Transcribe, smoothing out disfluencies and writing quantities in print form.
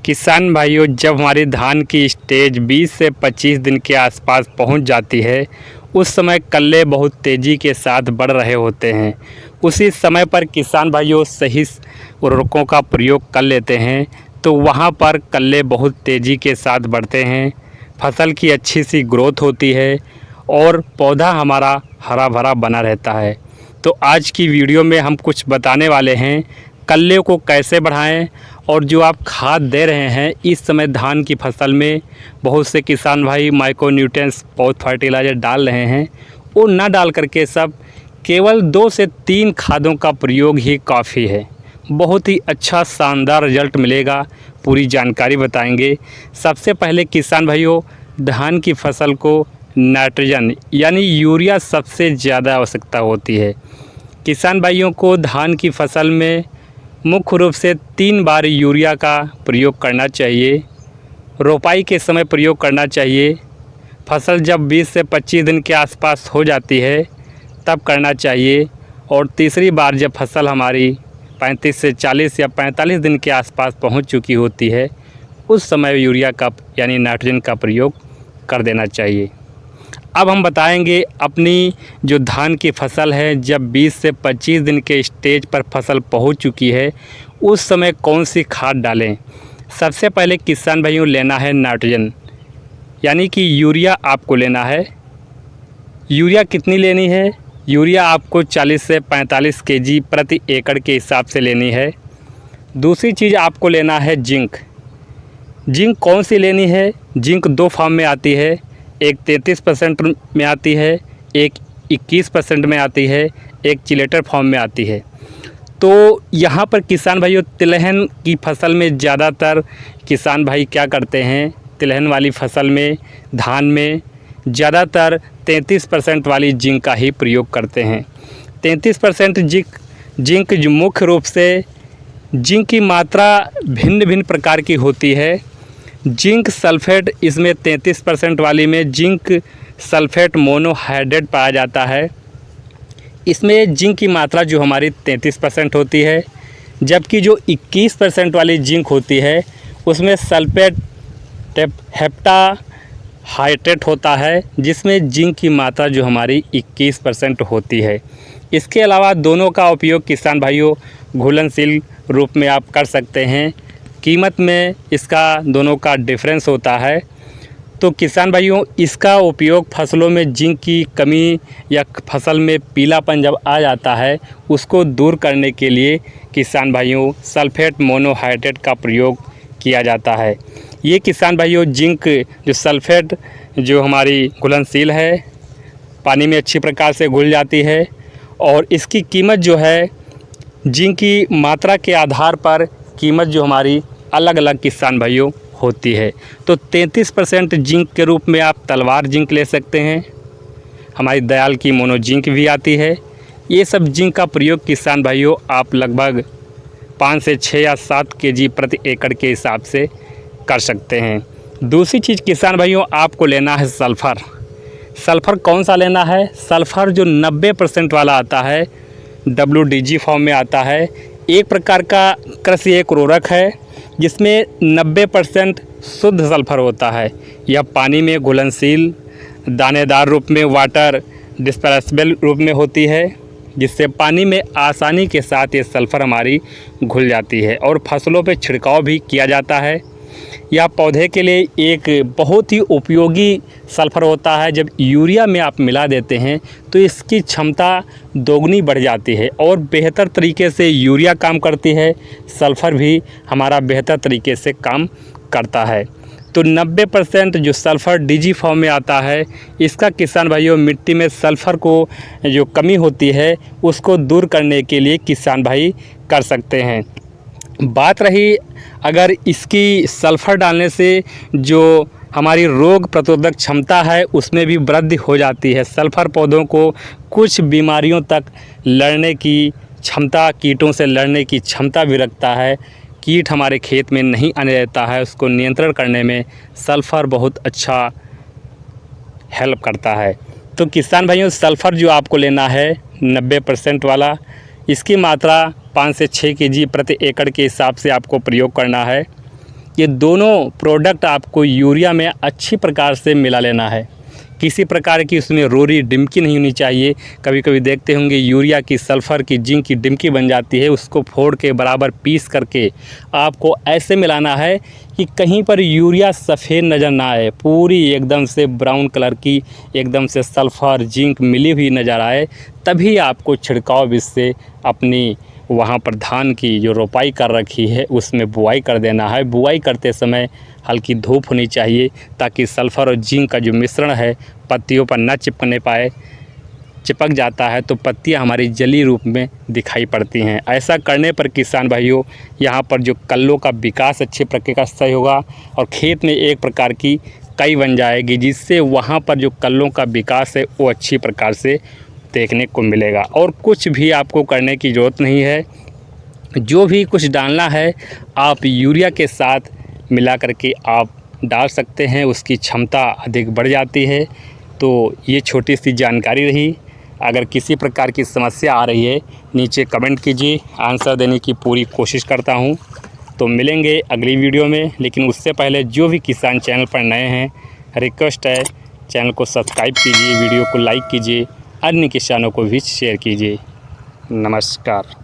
किसान भाइयों, जब हमारी धान की स्टेज 20 से 25 दिन के आसपास पहुंच जाती है, उस समय कल्ले बहुत तेज़ी के साथ बढ़ रहे होते हैं। उसी समय पर किसान भाइयों सही उर्वरकों का प्रयोग कर लेते हैं तो वहां पर कल्ले बहुत तेज़ी के साथ बढ़ते हैं, फसल की अच्छी सी ग्रोथ होती है और पौधा हमारा हरा भरा बना रहता है। तो आज की वीडियो में हम कुछ बताने वाले हैं कल्ले को कैसे बढ़ाएं, और जो आप खाद दे रहे हैं इस समय धान की फसल में बहुत से किसान भाई माइक्रो न्यूट्रिएंट्स बहुत फर्टिलाइज़र डाल रहे हैं, वो ना डाल करके सब केवल 2 से 3 खादों का प्रयोग ही काफ़ी है। बहुत ही अच्छा शानदार रिजल्ट मिलेगा, पूरी जानकारी बताएंगे। सबसे पहले किसान भाइयों, धान की फसल को नाइट्रोजन यानी यूरिया सबसे ज़्यादा आवश्यकता होती है। किसान भाइयों को धान की फसल में मुख्य रूप से 3 बार यूरिया का प्रयोग करना चाहिए। रोपाई के समय प्रयोग करना चाहिए, फसल जब 20 से 25 दिन के आसपास हो जाती है तब करना चाहिए, और तीसरी बार जब फसल हमारी 35 से 40 या 45 दिन के आसपास पहुंच चुकी होती है उस समय यूरिया का यानी नाइट्रोजन का प्रयोग कर देना चाहिए। अब हम बताएंगे अपनी जो धान की फसल है जब 20 से 25 दिन के स्टेज पर फसल पहुंच चुकी है उस समय कौन सी खाद डालें। सबसे पहले किसान भाइयों लेना है नाइट्रोजन यानी कि यूरिया आपको लेना है। यूरिया कितनी लेनी है? यूरिया आपको 40 से 45 केजी प्रति एकड़ के हिसाब से लेनी है। दूसरी चीज़ आपको लेना है जिंक। जिंक कौन सी लेनी है? जिंक 2 फॉर्म में आती है, एक 33% में आती है, एक 21% में आती है, एक चिलेटर फॉर्म में आती है। तो यहाँ पर किसान भाइयों तिलहन की फसल में ज़्यादातर किसान भाई क्या करते हैं, तिलहन वाली फसल में धान में ज़्यादातर 33% वाली जिंक का ही प्रयोग करते हैं। 33% जिंक जो मुख्य रूप से जिंक की मात्रा भिन्न भिन्न प्रकार की होती है। जिंक सल्फेट इसमें 33% वाली में जिंक सल्फेट मोनोहाइड्रेट पाया जाता है। इसमें जिंक की मात्रा जो हमारी 33% होती है, जबकि जो 21% वाली जिंक होती है उसमें सल्फेट हेप्टाहाइड्रेट होता है, जिसमें जिंक की मात्रा जो हमारी 21% होती है। इसके अलावा दोनों का उपयोग किसान भाइयों घुलनशील रूप में आप कर सकते हैं। कीमत में इसका दोनों का डिफरेंस होता है। तो किसान भाइयों इसका उपयोग फसलों में जिंक की कमी या फसल में पीलापन जब आ जाता है उसको दूर करने के लिए किसान भाइयों सल्फेट मोनोहाइड्रेट का प्रयोग किया जाता है। ये किसान भाइयों जिंक जो सल्फेट जो हमारी घुलनशील है, पानी में अच्छी प्रकार से घुल जाती है, और इसकी कीमत जो है जिंक की मात्रा के आधार पर कीमत जो हमारी अलग अलग किसान भाइयों होती है। तो 33% जिंक के रूप में आप तलवार जिंक ले सकते हैं, हमारी दयाल की मोनो जिंक भी आती है। ये सब जिंक का प्रयोग किसान भाइयों आप लगभग 5 से 6 या 7 केजी प्रति एकड़ के हिसाब से कर सकते हैं। दूसरी चीज़ किसान भाइयों आपको लेना है सल्फ़र। सल्फ़र कौन सा लेना है? सल्फ़र जो 90% वाला आता है, WDG फॉर्म में आता है। एक प्रकार का कृषि एक उर्वरक है जिसमें 90% शुद्ध सल्फ़र होता है। यह पानी में घुलनशील दानेदार रूप में वाटर डिस्पर्सिबल रूप में होती है, जिससे पानी में आसानी के साथ ये सल्फ़र हमारी घुल जाती है और फसलों पे छिड़काव भी किया जाता है। यह पौधे के लिए एक बहुत ही उपयोगी सल्फ़र होता है। जब यूरिया में आप मिला देते हैं तो इसकी क्षमता दोगुनी बढ़ जाती है और बेहतर तरीके से यूरिया काम करती है, सल्फ़र भी हमारा बेहतर तरीके से काम करता है। तो 90% जो सल्फ़र DG फॉर्म में आता है, इसका किसान भाइयों मिट्टी में सल्फ़र को जो कमी होती है उसको दूर करने के लिए किसान भाई कर सकते हैं। बात रही अगर इसकी सल्फ़र डालने से जो हमारी रोग प्रतिरोधक क्षमता है उसमें भी वृद्धि हो जाती है। सल्फ़र पौधों को कुछ बीमारियों तक लड़ने की क्षमता, कीटों से लड़ने की क्षमता भी रखता है। कीट हमारे खेत में नहीं आने देता है, उसको नियंत्रण करने में सल्फ़र बहुत अच्छा हेल्प करता है। तो किसान भाइयों सल्फ़र जो आपको लेना है 90% वाला, इसकी मात्रा 5 से 6 केजी प्रति एकड़ के हिसाब से आपको प्रयोग करना है। ये दोनों प्रोडक्ट आपको यूरिया में अच्छी प्रकार से मिला लेना है। किसी प्रकार की उसमें रोरी डिमकी नहीं होनी चाहिए। कभी कभी देखते होंगे यूरिया की, सल्फ़र की, जिंक की डिमकी बन जाती है, उसको फोड़ के बराबर पीस करके आपको ऐसे मिलाना है कि कहीं पर यूरिया सफ़ेद नज़र ना आए, पूरी एकदम से ब्राउन कलर की एकदम से सल्फ़र जिंक मिली हुई नज़र आए, तभी आपको छिड़काव बीज से अपनी वहाँ पर धान की जो रोपाई कर रखी है उसमें बुआई कर देना है। बुआई करते समय हल्की धूप होनी चाहिए ताकि सल्फ़र और जिंक का जो मिश्रण है पत्तियों पर न चिपकने पाए। चिपक जाता है तो पत्तियां हमारी जली रूप में दिखाई पड़ती हैं। ऐसा करने पर किसान भाइयों यहाँ पर जो कल्लों का विकास अच्छे प्रकार से होगा और खेत में एक प्रकार की कई बन जाएगी, जिससे वहाँ पर जो कल्लों का विकास है वो अच्छी प्रकार से देखने को मिलेगा। और कुछ भी आपको करने की ज़रूरत नहीं है। जो भी कुछ डालना है आप यूरिया के साथ मिला करके आप डाल सकते हैं, उसकी क्षमता अधिक बढ़ जाती है। तो ये छोटी सी जानकारी रही। अगर किसी प्रकार की समस्या आ रही है नीचे कमेंट कीजिए, आंसर देने की पूरी कोशिश करता हूँ। तो मिलेंगे अगली वीडियो में, लेकिन उससे पहले जो भी किसान चैनल पर नए हैं रिक्वेस्ट है चैनल को सब्सक्राइब कीजिए, वीडियो को लाइक कीजिए, अन्य किसानों को भी शेयर कीजिए। नमस्कार।